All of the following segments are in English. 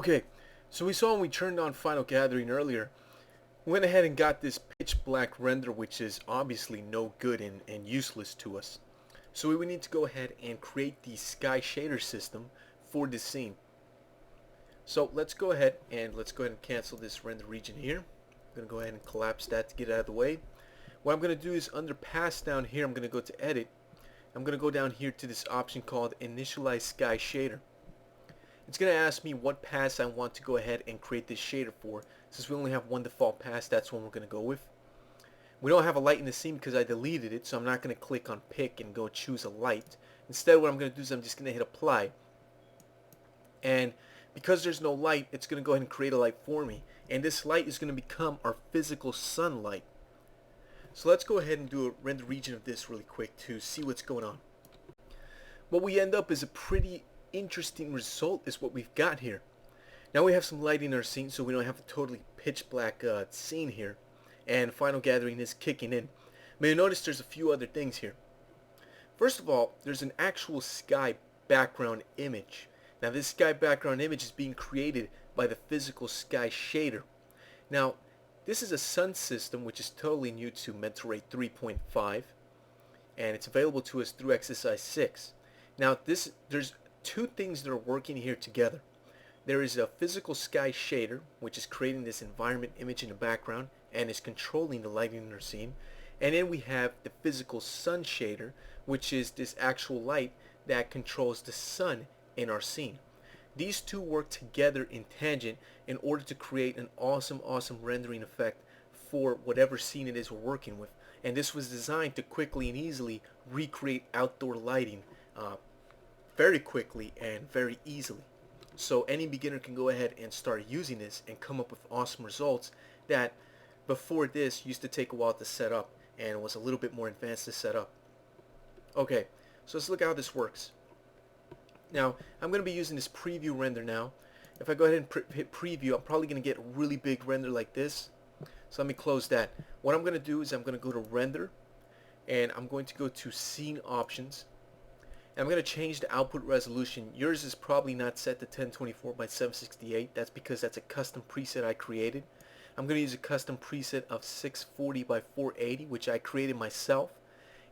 Okay, so we saw when we turned on Final Gathering earlier, we went ahead and got this pitch black render, which is obviously no good and useless to us. So we need to go ahead and create the sky shader system for this scene. So let's go ahead and cancel this render region here. I'm going to go ahead and collapse that to get it out of the way. What I'm going to do is under pass down here, I'm going to go to edit. I'm going to go down here to this option called initialize sky shader. It's going to ask me what pass I want to go ahead and create this shader for. Since we only have one default pass, that's one we're going to go with. We don't have a light in the scene because I deleted it, so I'm not going to click on pick and go choose a light. Instead, what I'm going to do is I'm just going to hit apply. And because there's no light, it's going to go ahead and create a light for me. And this light is going to become our physical sunlight. So let's go ahead and do a render region of this really quick to see what's going on. What we end up is a pretty interesting result is what we've got here. Now we have some light in our scene, so we don't have a totally pitch black scene here, and Final Gathering is kicking in. But you notice there's a few other things here. First of all, there's an actual sky background image. Now this sky background image is being created by the physical sky shader. Now this is a sun system which is totally new to Mentor 3.5, and it's available to us through XSI 6. Now there's two things that are working here together. There is a physical sky shader, which is creating this environment image in the background and is controlling the lighting in our scene. And then we have the physical sun shader, which is this actual light that controls the sun in our scene. These two work together in tangent in order to create an awesome rendering effect for whatever scene it is we're working with. And this was designed to quickly and easily recreate outdoor lighting very quickly and very easily. So any beginner can go ahead and start using this and come up with awesome results that before this used to take a while to set up and was a little bit more advanced to set up. Okay, so let's look at how this works. Now I'm going to be using this preview render now. If I go ahead and hit preview, I'm probably going to get a really big render like this. So let me close that. What I'm going to do is I'm going to go to render, and I'm going to go to scene options. I'm going to change the output resolution. Yours is probably not set to 1024 by 768. That's because that's a custom preset I created. I'm going to use a custom preset of 640 by 480, which I created myself.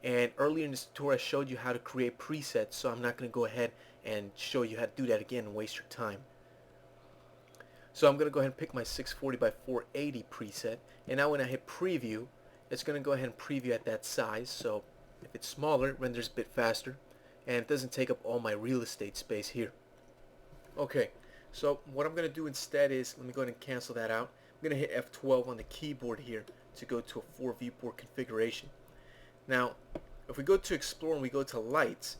And earlier in this tutorial I showed you how to create presets, so I'm not going to go ahead and show you how to do that again and waste your time. So I'm going to go ahead and pick my 640 by 480 preset. And now when I hit preview, it's going to go ahead and preview at that size. So if it's smaller, it renders a bit faster. And it doesn't take up all my real estate space here. Okay, so what I'm going to do instead is, let me go ahead and cancel that out. I'm going to hit F12 on the keyboard here to go to a 4 viewport configuration. Now, if we go to explore and we go to lights,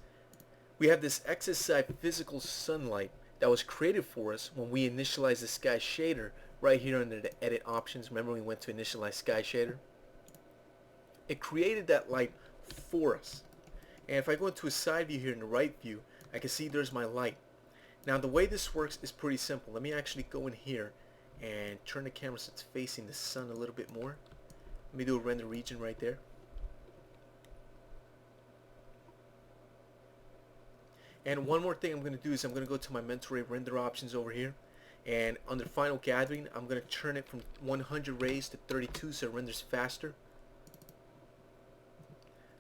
we have this XSI physical sunlight that was created for us when we initialized the sky shader right here under the edit options. Remember we went to initialize sky shader? It created that light for us. And if I go into a side view here in the right view, I can see there's my light. Now the way this works is pretty simple. Let me actually go in here and turn the camera so it's facing the sun a little bit more. Let me do a render region right there. And one more thing I'm going to do is I'm going to go to my Mentor render options over here. And under Final Gathering, I'm going to turn it from 100 rays to 32 so it renders faster.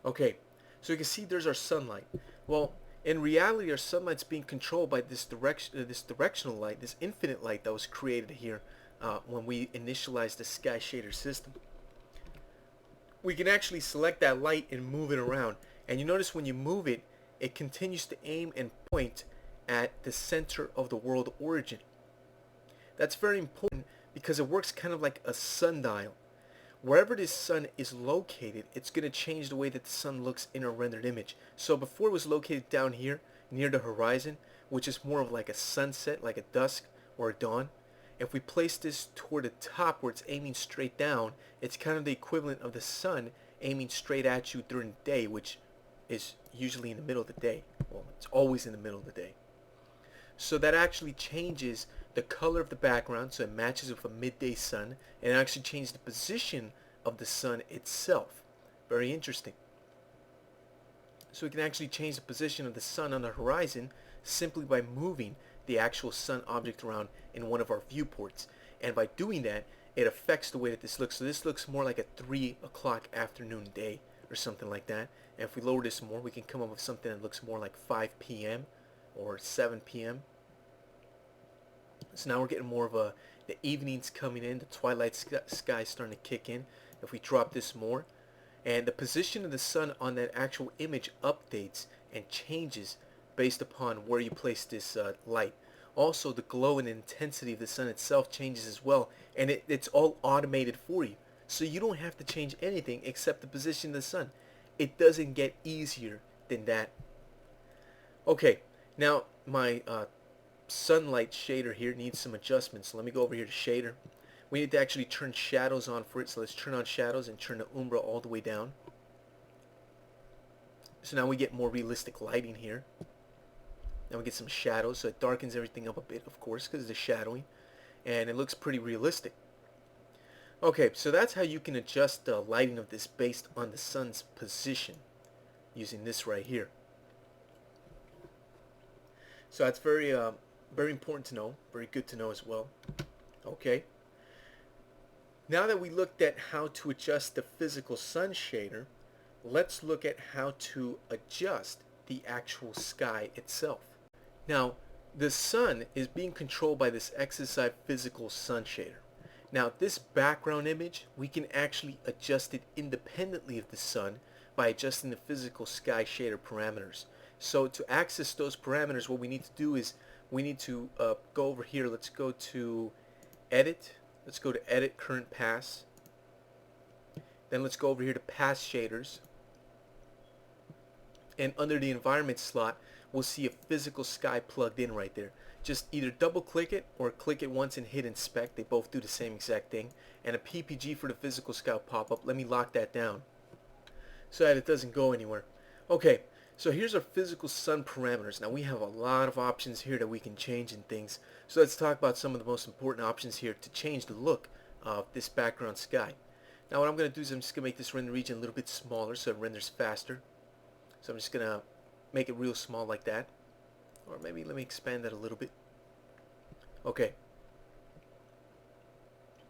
Okay. So you can see there's our sunlight. Well, in reality, our sunlight's being controlled by this directional light, this infinite light that was created here when we initialized the sky shader system. We can actually select that light and move it around. And you notice when you move it, it continues to aim and point at the center of the world origin. That's very important because it works kind of like a sundial. Wherever this sun is located, it's going to change the way that the sun looks in a rendered image. So before it was located down here near the horizon, which is more of like a sunset, like a dusk or a dawn. If we place this toward the top where it's aiming straight down, it's kind of the equivalent of the sun aiming straight at you during the day, which is usually in the middle of the day. Well, it's always in the middle of the day. So that actually changes the color of the background so it matches with a midday sun, and it actually changes the position of the sun itself. Very interesting. So we can actually change the position of the sun on the horizon simply by moving the actual sun object around in one of our viewports. And by doing that, it affects the way that this looks. So this looks more like a 3 o'clock afternoon day or something like that. And if we lower this more, we can come up with something that looks more like 5 p.m. or 7 p.m. So now we're getting more of the evenings coming in, the twilight sky starting to kick in. If we drop this more, and the position of the sun on that actual image updates and changes based upon where you place this light. Also, the glow and intensity of the sun itself changes as well, and it's all automated for you. So you don't have to change anything except the position of the sun. It doesn't get easier than that. Okay, now my sunlight shader here needs some adjustments. So let me go over here to shader. We need to actually turn shadows on for it, so let's turn on shadows and turn the umbra all the way down. So now we get more realistic lighting here. Now we get some shadows, so it darkens everything up a bit, of course, because of the shadowing, and it looks pretty realistic. Okay, so that's how you can adjust the lighting of this based on the sun's position using this right here. So that's very important to know, very good to know as well. Okay. Now that we looked at how to adjust the physical sun shader, let's look at how to adjust the actual sky itself. Now, the sun is being controlled by this XSI physical sun shader. Now, this background image, we can actually adjust it independently of the sun by adjusting the physical sky shader parameters. So to access those parameters, what we need to do is we need to go over here. Let's go to Edit. Let's go to Edit Current Pass. Then let's go over here to Pass Shaders. And under the Environment slot, we'll see a physical sky plugged in right there. Just either double click it or click it once and hit Inspect. They both do the same exact thing. And a PPG for the physical sky will pop up. Let me lock that down so that it doesn't go anywhere. Okay, so here's our physical sun parameters. Now we have a lot of options here that we can change and things. So let's talk about some of the most important options here to change the look of this background sky. Now what I'm going to do is I'm just going to make this render region a little bit smaller so it renders faster. So I'm just going to make it real small like that. Or maybe let me expand that a little bit. Okay.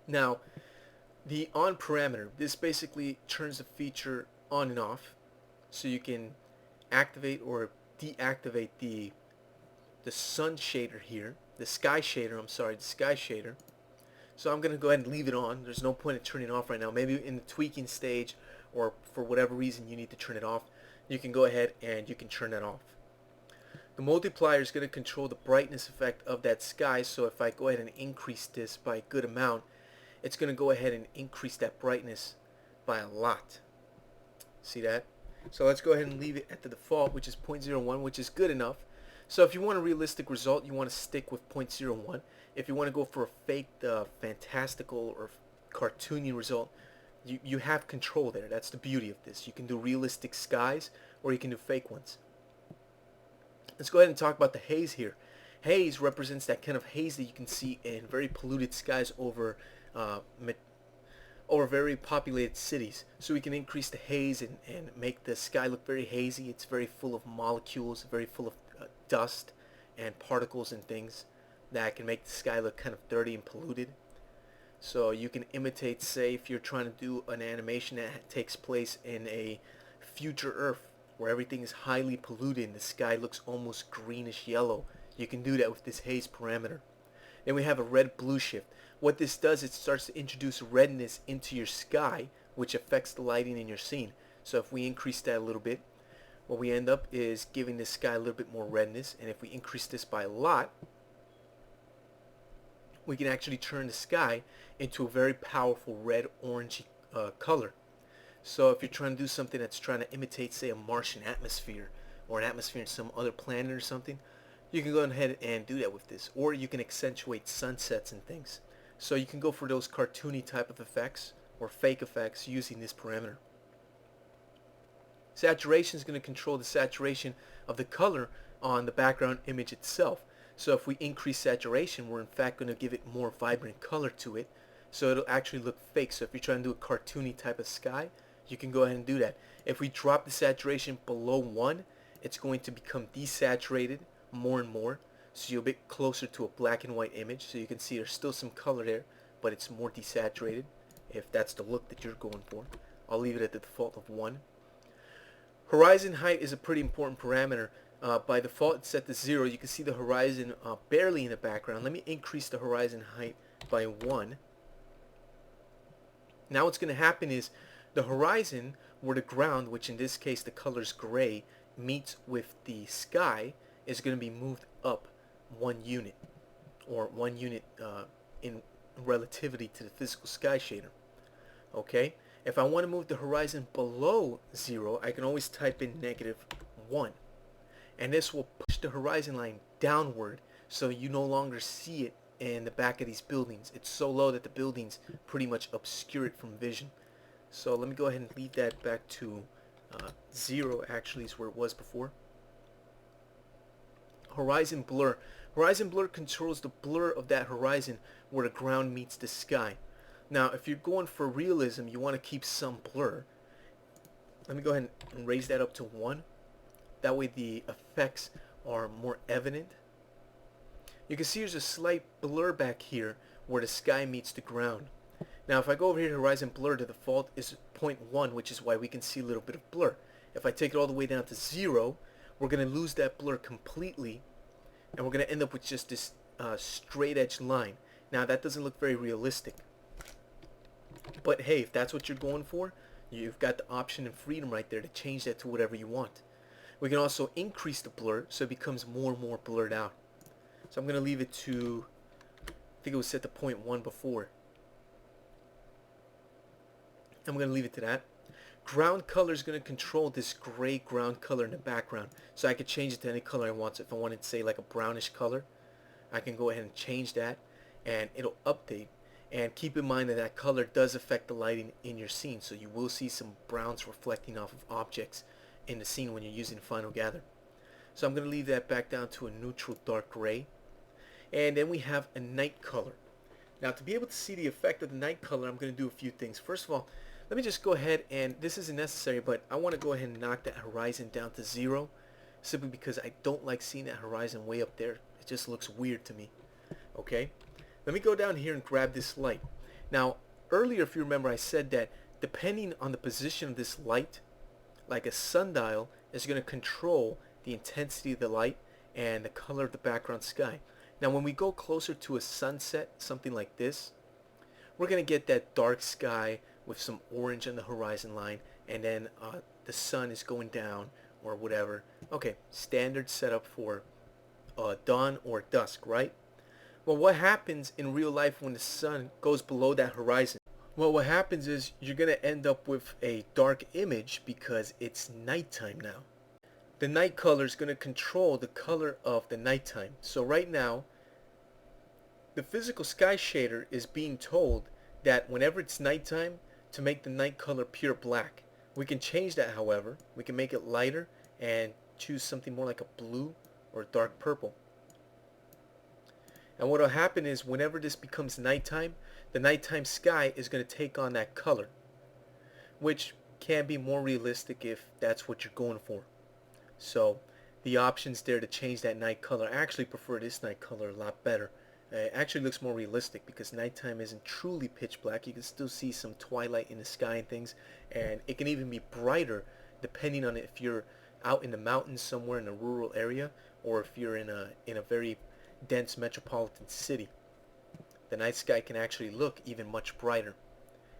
Now, the on parameter, this basically turns the feature on and off. So you can activate or deactivate the sun shader here. The sky shader, the sky shader. So I'm going to go ahead and leave it on. There's no point in turning it off right now. Maybe in the tweaking stage or for whatever reason you need to turn it off. You can go ahead and you can turn that off. The multiplier is going to control the brightness effect of that sky, so if I go ahead and increase this by a good amount, it's going to go ahead and increase that brightness by a lot. See that? So let's go ahead and leave it at the default, which is 0.01, which is good enough. So if you want a realistic result, you want to stick with 0.01. If you want to go for a fake, fantastical or cartoony result, you have control there. That's the beauty of this. You can do realistic skies or you can do fake ones. Let's go ahead and talk about the haze here. Haze represents that kind of haze that you can see in very polluted skies over very populated cities. So we can increase the haze and make the sky look very hazy. It's very full of molecules, very full of dust and particles and things that can make the sky look kind of dirty and polluted. So you can imitate, say, if you're trying to do an animation that takes place in a future Earth where everything is highly polluted and the sky looks almost greenish yellow. You can do that with this haze parameter. Then we have a red-blue shift. What this does, it starts to introduce redness into your sky, which affects the lighting in your scene. So if we increase that a little bit, what we end up is giving this sky a little bit more redness. And if we increase this by a lot, we can actually turn the sky into a very powerful red-orangey color. So if you're trying to do something that's trying to imitate, say, a Martian atmosphere or an atmosphere in some other planet or something, you can go ahead and do that with this. Or you can accentuate sunsets and things. So you can go for those cartoony type of effects or fake effects using this parameter. Saturation is going to control the saturation of the color on the background image itself. So if we increase saturation, we're in fact going to give it more vibrant color to it. So it'll actually look fake. So if you're trying to do a cartoony type of sky, you can go ahead and do that. If we drop the saturation below 1, it's going to become desaturated more and more. So you're a bit closer to a black and white image. So you can see there's still some color there, but it's more desaturated, if that's the look that you're going for. I'll leave it at the default of 1. Horizon height is a pretty important parameter. By default, it's set to 0. You can see the horizon barely in the background. Let me increase the horizon height by 1. Now what's going to happen is the horizon, where the ground, which in this case the color is gray, meets with the sky, is going to be moved up 1 unit, or 1 unit in relativity to the physical sky shader. Okay? If I want to move the horizon below 0, I can always type in -1. And this will push the horizon line downward, so you no longer see it in the back of these buildings. It's so low that the buildings pretty much obscure it from vision. So let me go ahead and leave that back to 0, actually is where it was before. Horizon blur. Horizon blur controls the blur of that horizon where the ground meets the sky. Now, if you're going for realism, you want to keep some blur. Let me go ahead and raise that up to 1. That way the effects are more evident. You can see there's a slight blur back here where the sky meets the ground. Now, if I go over here to horizon blur, the default is 0.1, which is why we can see a little bit of blur. If I take it all the way down to 0, we're going to lose that blur completely, and we're going to end up with just this straight edge line. Now, that doesn't look very realistic. But hey, if that's what you're going for, you've got the option and freedom right there to change that to whatever you want. We can also increase the blur so it becomes more and more blurred out. So I'm going to leave it to, I think it was set to 0.1 before. I'm going to leave it to that. Ground color is going to control this gray ground color in the background. So I could change it to any color I want. So if I wanted to say like a brownish color, I can go ahead and change that and it'll update. And keep in mind that that color does affect the lighting in your scene. So you will see some browns reflecting off of objects in the scene when you're using Final Gather. So I'm going to leave that back down to a neutral dark gray. And then we have a night color. Now, to be able to see the effect of the night color, I'm going to do a few things. First of all, let me just go ahead, and this isn't necessary, but I want to go ahead and knock that horizon down to 0, simply because I don't like seeing that horizon way up there. It just looks weird to me. Okay? Let me go down here and grab this light. Now, earlier, if you remember, I said that depending on the position of this light, like a sundial, is going to control the intensity of the light and the color of the background sky. Now, when we go closer to a sunset, something like this, we're going to get that dark sky with some orange on the horizon line, and then the sun is going down or whatever. Okay, standard setup for dawn or dusk, right? Well, what happens in real life when the sun goes below that horizon? Well, what happens is you're going to end up with a dark image because it's nighttime now. The night color is going to control the color of the nighttime. So right now, the physical sky shader is being told that whenever it's nighttime, to make the night color pure black. We can change that, however. We can make it lighter and choose something more like a blue or dark purple. And what will happen is whenever this becomes nighttime, the nighttime sky is going to take on that color, which can be more realistic if that's what you're going for. So the options there to change that night color, I actually prefer this night color a lot better. It actually looks more realistic because nighttime isn't truly pitch black. You can still see some twilight in the sky and things, and it can even be brighter depending on if you're out in the mountains somewhere in a rural area or if you're in a very dense metropolitan city. The night sky can actually look even much brighter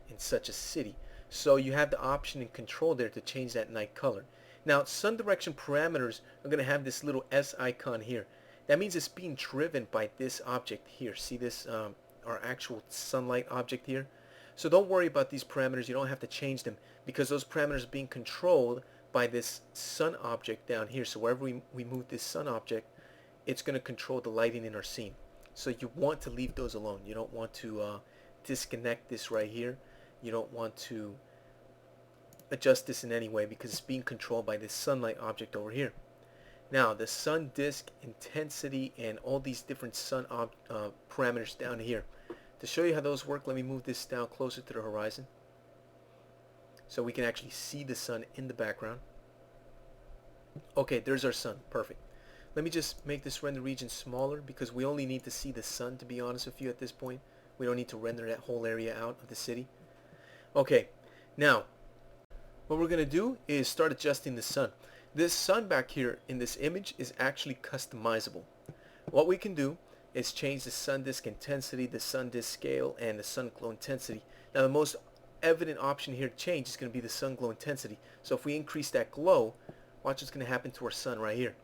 in such a city. So you have the option and control there to change that night color. Now, sun direction parameters are going to have this little S icon here. That means it's being driven by this object here. See this, our actual sunlight object here? So don't worry about these parameters. You don't have to change them because those parameters are being controlled by this sun object down here. So wherever we move this sun object, it's going to control the lighting in our scene. So you want to leave those alone. You don't want to disconnect this right here. You don't want to adjust this in any way because it's being controlled by this sunlight object over here. Now, the sun disk intensity and all these different sun parameters down here. To show you how those work, let me move this down closer to the horizon so we can actually see the sun in the background. Okay, there's our sun. Perfect. Let me just make this render region smaller because we only need to see the sun, to be honest with you, at this point. We don't need to render that whole area out of the city. Okay, now what we're going to do is start adjusting the sun. This sun back here in this image is actually customizable. What we can do is change the sun disk intensity, the sun disk scale, and the sun glow intensity. Now the most evident option here to change is going to be the sun glow intensity. So if we increase that glow, watch what's going to happen to our sun right here.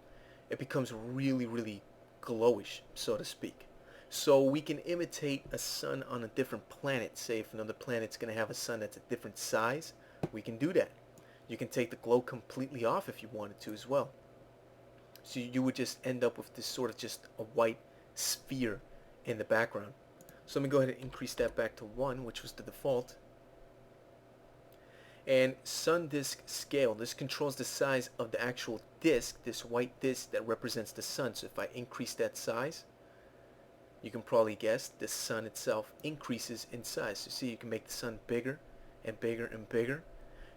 It becomes really, really glowish, so to speak. So we can imitate a sun on a different planet. Say if another planet's going to have a sun that's a different size, we can do that. You can take the glow completely off if you wanted to as well. So you would just end up with this sort of just a white sphere in the background. So let me go ahead and increase that back to 1, which was the default. And sun disk scale, this controls the size of the actual disk, this white disk that represents the sun. So if I increase that size, you can probably guess the sun itself increases in size. So see, you can make the sun bigger and bigger and bigger.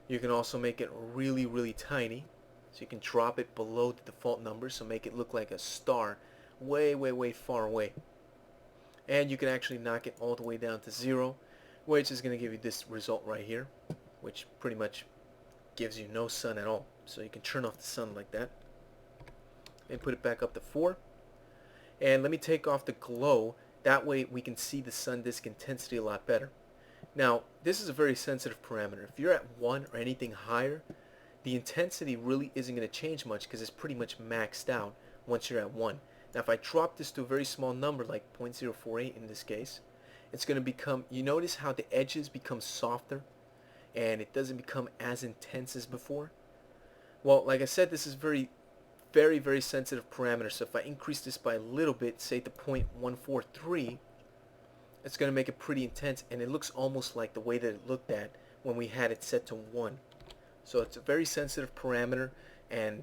You can also make it really, really tiny. So you can drop it below the default number, so make it look like a star way, way, way far away. And you can actually knock it all the way down to 0, which is going to give you this result right here, which pretty much gives you no sun at all. So you can turn off the sun like that and put it back up to 4. And let me take off the glow. That way we can see the sun disk intensity a lot better. Now this is a very sensitive parameter. If you're at 1 or anything higher, the intensity really isn't going to change much because it's pretty much maxed out once you're at 1. Now if I drop this to a very small number like 0.048 in this case, it's going to become, you notice how the edges become softer and it doesn't become as intense as before? Well, like I said, this is very, very sensitive parameter. So if I increase this by a little bit, say to 0.143, it's going to make it pretty intense, and it looks almost like the way that it looked at when we had it set to 1. So it's a very sensitive parameter, and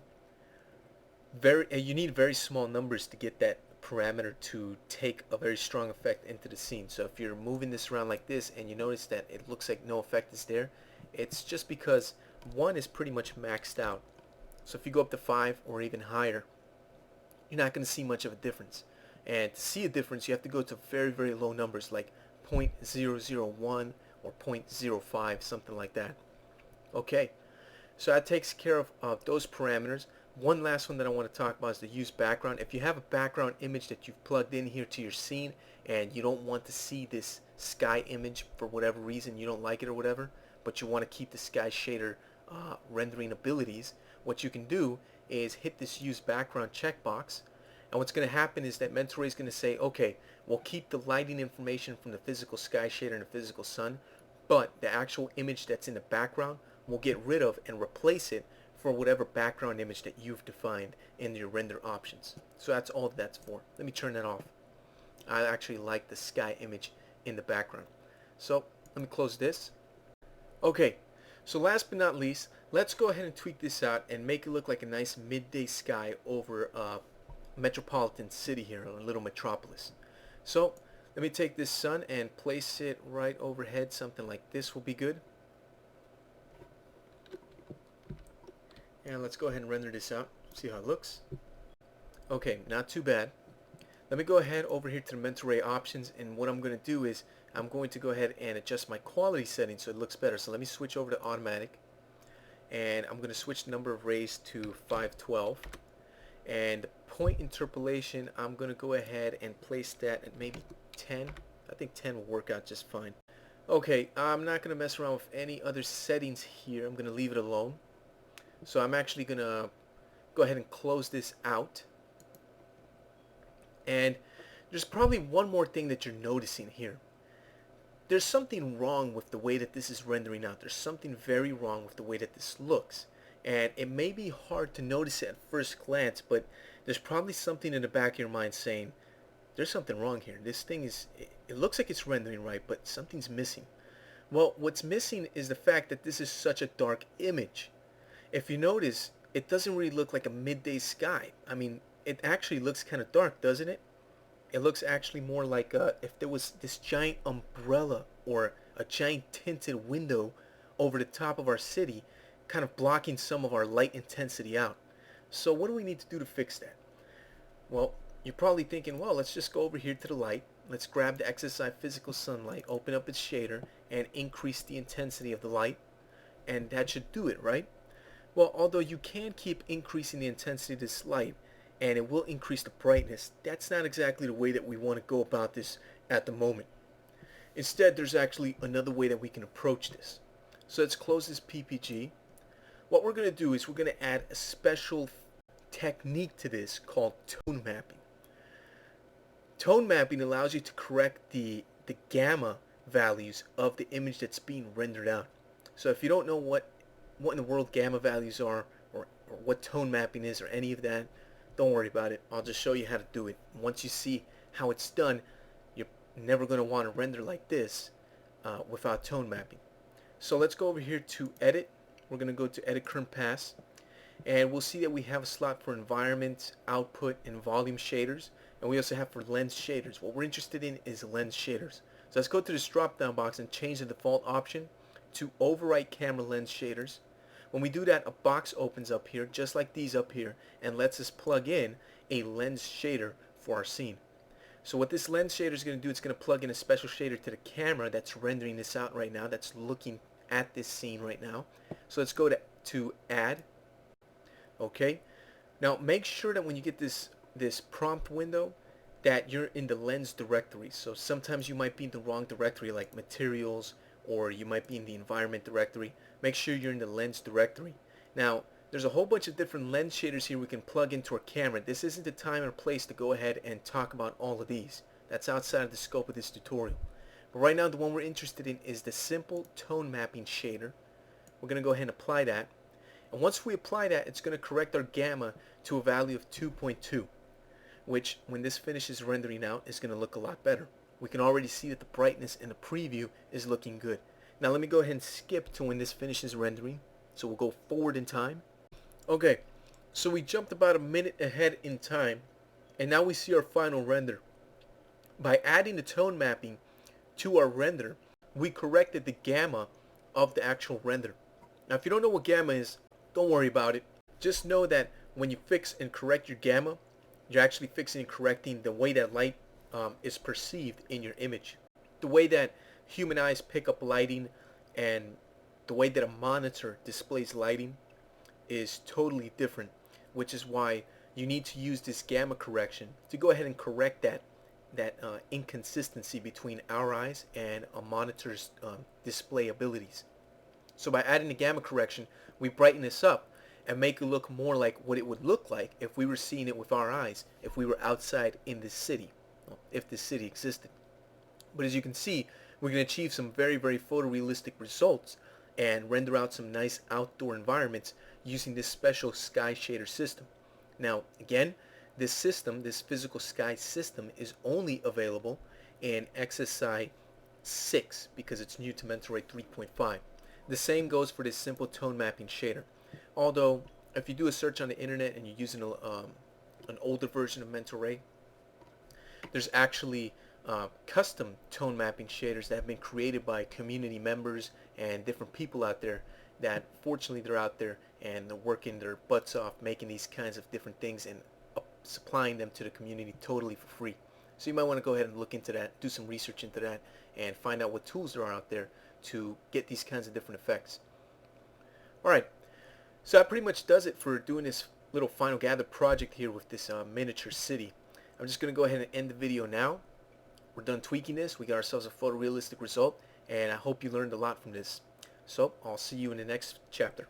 you need very small numbers to get that parameter to take a very strong effect into the scene. So if you're moving this around like this and you notice that it looks like no effect is there, it's just because 1 is pretty much maxed out. So if you go up to 5 or even higher, you're not going to see much of a difference. And to see a difference, you have to go to very, very low numbers like 0.001 or 0.05, something like that. Okay, so that takes care of those parameters. One last one that I want to talk about is the use background. If you have a background image that you've plugged in here to your scene and you don't want to see this sky image for whatever reason, you don't like it or whatever, but you want to keep the sky shader rendering abilities, what you can do is hit this use background checkbox, and what's going to happen is that Mental Ray is going to say, okay, we'll keep the lighting information from the physical sky shader and the physical sun, but the actual image that's in the background we'll get rid of and replace it for whatever background image that you've defined in your render options. So that's all that's for. Let me turn that off. I actually like the sky image in the background. So let me close this. Okay, so last but not least, let's go ahead and tweak this out and make it look like a nice midday sky over a metropolitan city here, a little metropolis. So let me take this sun and place it right overhead. Something like this will be good. And let's go ahead and render this out, see how it looks. Okay, not too bad. Let me go ahead over here to the Mental Ray options, and what I'm going to do is I'm going to go ahead and adjust my quality settings so it looks better. So let me switch over to automatic, and I'm going to switch the number of rays to 512, and the point interpolation I'm going to go ahead and place that at maybe 10. I think 10 will work out just fine. Okay, I'm not going to mess around with any other settings here. I'm going to leave it alone. So I'm actually going to go ahead and close this out. And there's probably one more thing that you're noticing here. There's something wrong with the way that this is rendering out. There's something very wrong with the way that this looks. And it may be hard to notice it at first glance, but there's probably something in the back of your mind saying, there's something wrong here. This thing is, it looks like it's rendering right, but something's missing. Well, what's missing is the fact that this is such a dark image. If you notice, it doesn't really look like a midday sky. I mean, it actually looks kind of dark, doesn't it? It looks actually more like if there was this giant umbrella or a giant tinted window over the top of our city, kind of blocking some of our light intensity out. So what do we need to do to fix that? Well, you're probably thinking, well, let's just go over here to the light. Let's grab the XSI physical sunlight, open up its shader, and increase the intensity of the light, and that should do it, right? Well, although you can keep increasing the intensity of this light, and it will increase the brightness, that's not exactly the way that we want to go about this at the moment. Instead, there's actually another way that we can approach this. So let's close this PPG. What we're going to do is we're going to add a special technique to this called tone mapping. Tone mapping allows you to correct the gamma values of the image that's being rendered out. So if you don't know what in the world gamma values are, or what tone mapping is, or any of that, don't worry about it. I'll just show you how to do it. Once you see how it's done, you're never going to want to render like this without tone mapping. So let's go over here to edit. We're going to go to edit current pass, and we'll see that we have a slot for environment, output, and volume shaders, and we also have for lens shaders. What we're interested in is lens shaders. So let's go to this drop down box and change the default option to overwrite camera lens shaders. When we do that, a box opens up here just like these up here and lets us plug in a lens shader for our scene. So what this lens shader is going to do, it's going to plug in a special shader to the camera that's rendering this out right now, that's looking at this scene right now. So let's go to add. Okay, now make sure that when you get this prompt window that you're in the lens directory. So sometimes you might be in the wrong directory, like materials, or you might be in the environment directory. Make sure you're in the lens directory. Now there's a whole bunch of different lens shaders here we can plug into our camera. This isn't the time or place to go ahead and talk about all of these. That's outside of the scope of this tutorial. But right now the one we're interested in is the simple tone mapping shader. We're going to go ahead and apply that. And once we apply that, it's going to correct our gamma to a value of 2.2, which when this finishes rendering out is going to look a lot better. We can already see that the brightness in the preview is looking good. Now let me go ahead and skip to when this finishes rendering. So we'll go forward in time. Okay, so we jumped about a minute ahead in time, and now we see our final render. By adding the tone mapping to our render, we corrected the gamma of the actual render. Now if you don't know what gamma is, don't worry about it. Just know that when you fix and correct your gamma, you're actually fixing and correcting the way that light is perceived in your image. The way that human eyes pick up lighting and the way that a monitor displays lighting is totally different, which is why you need to use this gamma correction to go ahead and correct that inconsistency between our eyes and a monitor's display abilities. So by adding the gamma correction, we brighten this up and make it look more like what it would look like if we were seeing it with our eyes, if we were outside in this city, if this city existed. But as you can see, we can achieve some very, very photorealistic results and render out some nice outdoor environments using this special sky shader system. Now, again, this system, this physical sky system, is only available in XSI 6 because it's new to Mental Ray 3.5. The same goes for this simple tone mapping shader. Although, if you do a search on the internet and you're using an older version of Mental Ray, there's actually custom tone mapping shaders that have been created by community members and different people out there that fortunately they're out there and they're working their butts off making these kinds of different things and supplying them to the community totally for free. So you might want to go ahead and look into that, do some research into that, and find out what tools there are out there to get these kinds of different effects. Alright, so that pretty much does it for doing this little Final Gather project here with this miniature city. I'm just going to go ahead and end the video now. We're done tweaking this. We got ourselves a photorealistic result, and I hope you learned a lot from this. So I'll see you in the next chapter.